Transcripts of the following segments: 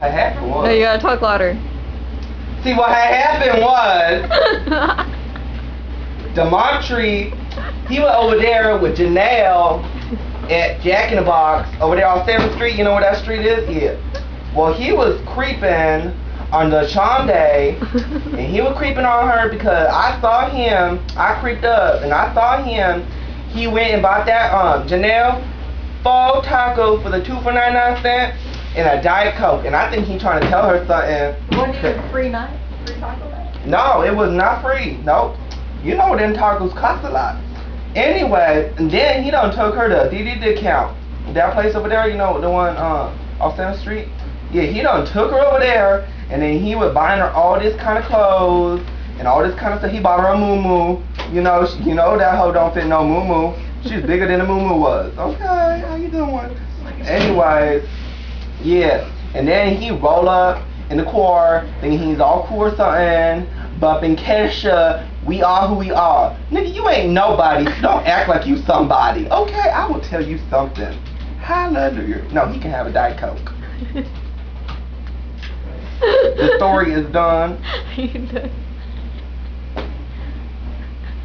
What happened was... No, you gotta talk louder. See, what had happened was... Demontre, he went over there with Janelle at Jack in the Box, over there on 7th Street. You know where that street is? Yeah. Well, he was creeping on the Shonda, and he was creeping on her because I saw him. I creeped up, and I saw him. He went and bought that Janelle 4 tacos for the 2 for 99 cents and a Diet Coke. And I think he trying to tell her something. Wasn't it a free night? Free taco night? No, it was not free. Nope. You know them tacos cost a lot. Anyway, and then he done took her to DD Discount. That place over there, you know, the one off 7th Street? Yeah, he done took her over there, and then he was buying her all this kind of clothes and all this kind of stuff. He bought her a moo-moo. You know that hoe don't fit no moo-moo. She's bigger than the moo-moo was. Okay, how you doing? Anyways, yeah. And then he roll up in the car, thinking he's all cool or something, bumping Kesha, we are who we are. Nigga, you ain't nobody. Don't act like you somebody. Okay, I will tell you something. Hallelujah. No, he can have a Diet Coke. The story is done.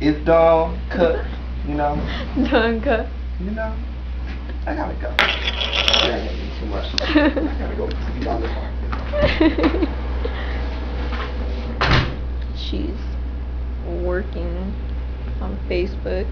It's done, cut, you know. Done cut. You know. I gotta go. That ain't me too much. I gotta go sleep on the car. She's working on Facebook.